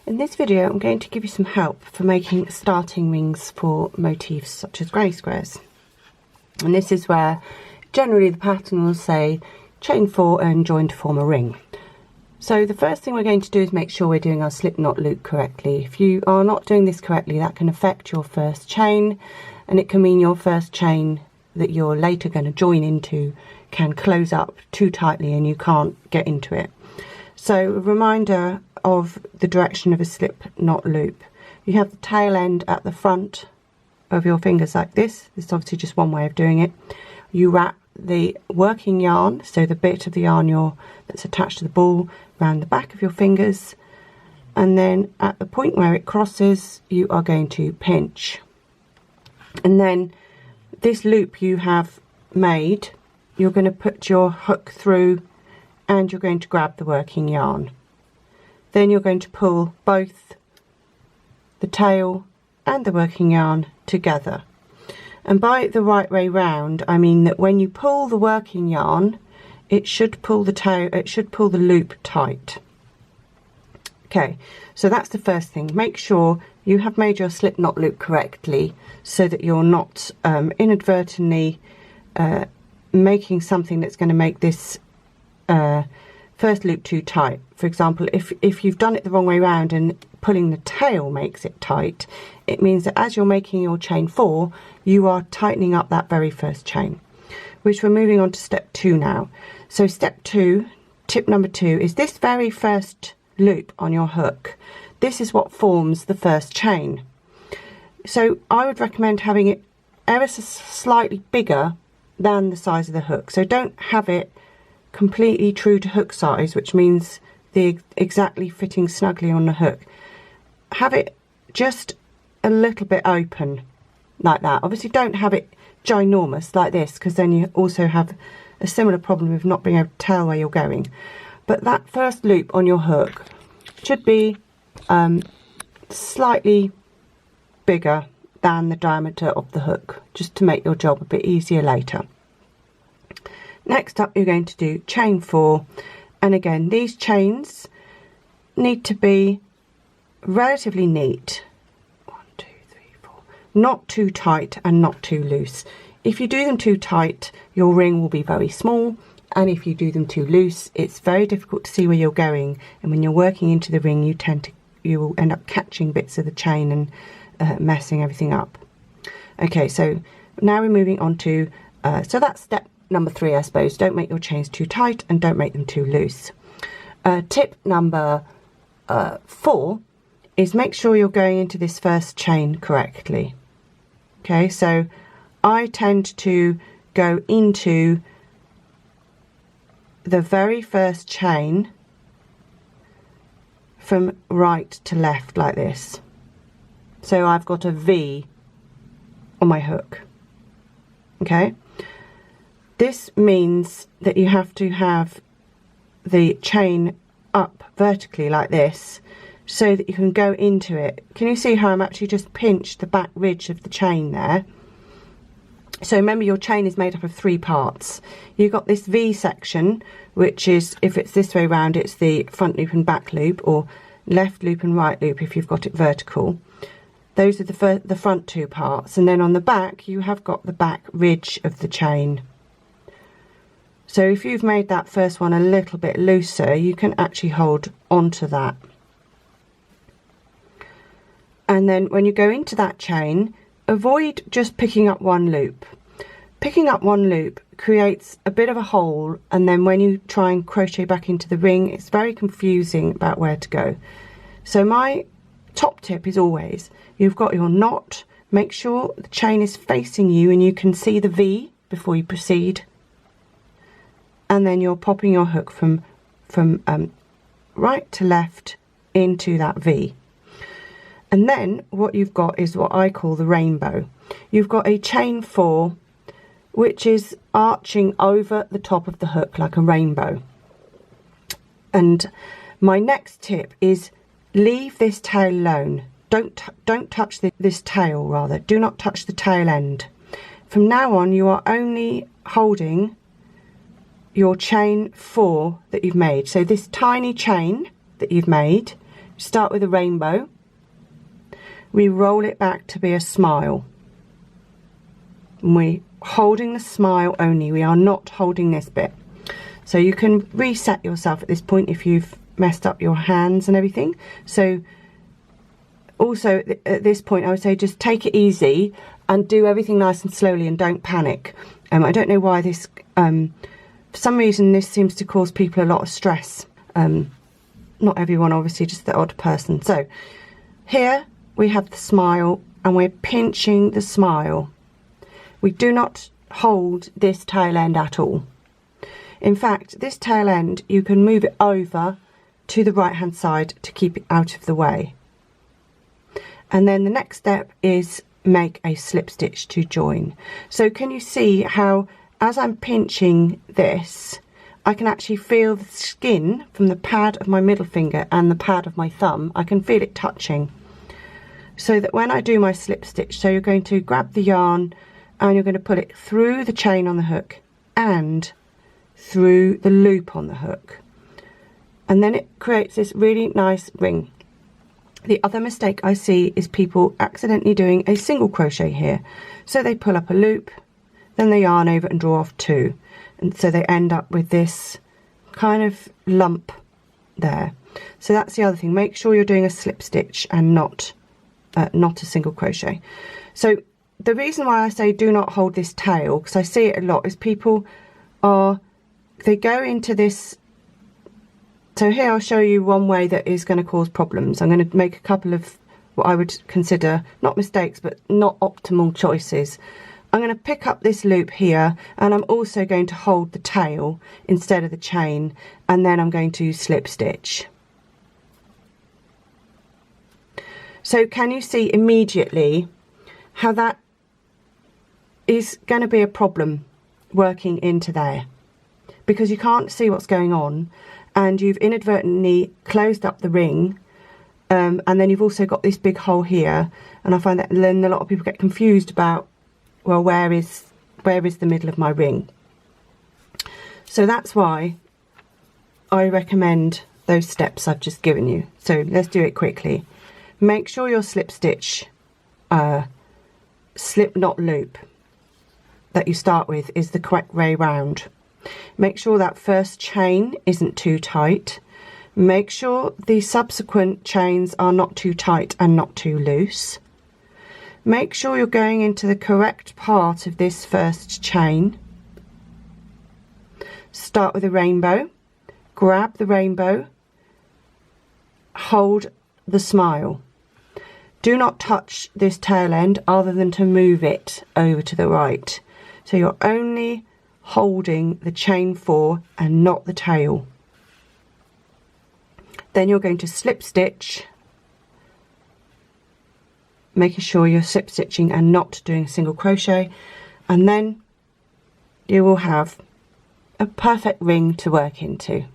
In this video I'm going to give you some help for making starting rings for motifs such as granny squares. And this is where generally the pattern will say chain 4 and join to form a ring. So the first thing we're going to do is make sure we're doing our slip knot loop correctly. If you are not doing this correctly, that can affect your first chain, and it can mean your first chain that you're later going to join into can close up too tightly and you can't get into it. So a reminder of the direction of a slip knot loop. You have the tail end at the front of your fingers like this. This is obviously just one way of doing it. You wrap the working yarn, so the bit of the yarn that's attached to the ball, around the back of your fingers, and then at the point where it crosses you are going to pinch, and then this loop you have made, you're going to put your hook through and you're going to grab the working yarn. Then you're going to pull both the tail and the working yarn together. And by the right way round, I mean that when you pull the working yarn, it should pull the tail, it should pull the loop tight. Okay, so that's the first thing. Make sure you have made your slip knot loop correctly so that you're not inadvertently making something that's going to make this first loop too tight. For example, if you've done it the wrong way around and pulling the tail makes it tight, it means that as you're making your chain 4, you are tightening up that very first chain, which we're moving on to step 2 now. So step 2, tip number 2, is this very first loop on your hook. This is what forms the first chain. So I would recommend having it ever so slightly bigger than the size of the hook. So don't have it completely true to hook size, which means the exactly fitting snugly on the hook. Have it just a little bit open like that. Obviously don't have it ginormous like this, because then you also have a similar problem of not being able to tell where you're going. But that first loop on your hook should be slightly bigger than the diameter of the hook, just to make your job a bit easier later. Next up, you're going to do chain 4, and again these chains need to be relatively neat. 1, 2, 3, 4. Not too tight and not too loose. If you do them too tight, your ring will be very small, and if you do them too loose, it's very difficult to see where you're going, and when you're working into the ring you will end up catching bits of the chain and messing everything up. Okay, so now we're moving on to so that's step number 3, I suppose. Don't make your chains too tight and don't make them too loose. Tip number 4 is make sure you're going into this first chain correctly. Okay, so I tend to go into the very first chain from right to left like this. So I've got a V on my hook. Okay, this means that you have to have the chain up vertically like this so that you can go into it. Can you see how I'm actually just pinched the back ridge of the chain there? So remember, your chain is made up of 3 parts. You've got this V section, which is, if it's this way round, it's the front loop and back loop, or left loop and right loop if you've got it vertical. Those are the front 2 parts, and then on the back you have got the back ridge of the chain. So if you've made that first one a little bit looser, you can actually hold onto that. And then when you go into that chain, avoid just picking up one loop. Picking up one loop creates a bit of a hole, and then when you try and crochet back into the ring, it's very confusing about where to go. So my top tip is always, you've got your knot, make sure the chain is facing you and you can see the V before you proceed, and then you're popping your hook from right to left into that V. And then what you've got is what I call the rainbow. You've got a chain 4 which is arching over the top of the hook like a rainbow. And my next tip is leave this tail alone. Don't touch this tail, rather. Do not touch the tail end. From now on you are only holding your chain 4 that you've made. So this tiny chain that you've made, Start with a rainbow. We roll it back to be a smile. And we're holding the smile only. We are not holding this bit. So you can reset yourself at this point if you've messed up your hands and everything. So also at this point I would say just take it easy and do everything nice and slowly and don't panic. I don't know why this, for some reason this seems to cause people a lot of stress. Not everyone obviously, just the odd person. So here we have the smile and we're pinching the smile. We do not hold this tail end at all. In fact, this tail end, you can move it over to the right hand side to keep it out of the way. And then the next step is make a slip stitch to join. So can you see how as I'm pinching this, I can actually feel the skin from the pad of my middle finger and the pad of my thumb. I can feel it touching. So that when I do my slip stitch, so you're going to grab the yarn and you're going to put it through the chain on the hook and through the loop on the hook. And then it creates this really nice ring. The other mistake I see is people accidentally doing a single crochet here. So they pull up a loop, then they yarn over and draw off 2. And so they end up with this kind of lump there. So that's the other thing. Make sure you're doing a slip stitch and not a single crochet. So the reason why I say do not hold this tail, because I see it a lot, is people they go into this. So here I'll show you one way that is going to cause problems. I'm going to make a couple of what I would consider not mistakes but not optimal choices. I'm going to pick up this loop here and I'm also going to hold the tail instead of the chain, and then I'm going to slip stitch. So can you see immediately how that is going to be a problem working into there? Because you can't see what's going on and you've inadvertently closed up the ring, and then you've also got this big hole here, and I find that then a lot of people get confused about, well, where is the middle of my ring? So that's why I recommend those steps I've just given you. So let's do it quickly. Make sure your slip stitch slip knot loop that you start with is the correct way round. Make sure that first chain isn't too tight. Make sure the subsequent chains are not too tight and not too loose. Make sure you're going into the correct part of this first chain. Start with a rainbow, grab the rainbow, hold the smile. Do not touch this tail end other than to move it over to the right. So you're only holding the chain 4 and not the tail. Then you're going to slip stitch, making sure you're slip stitching and not doing a single crochet, and then you will have a perfect ring to work into.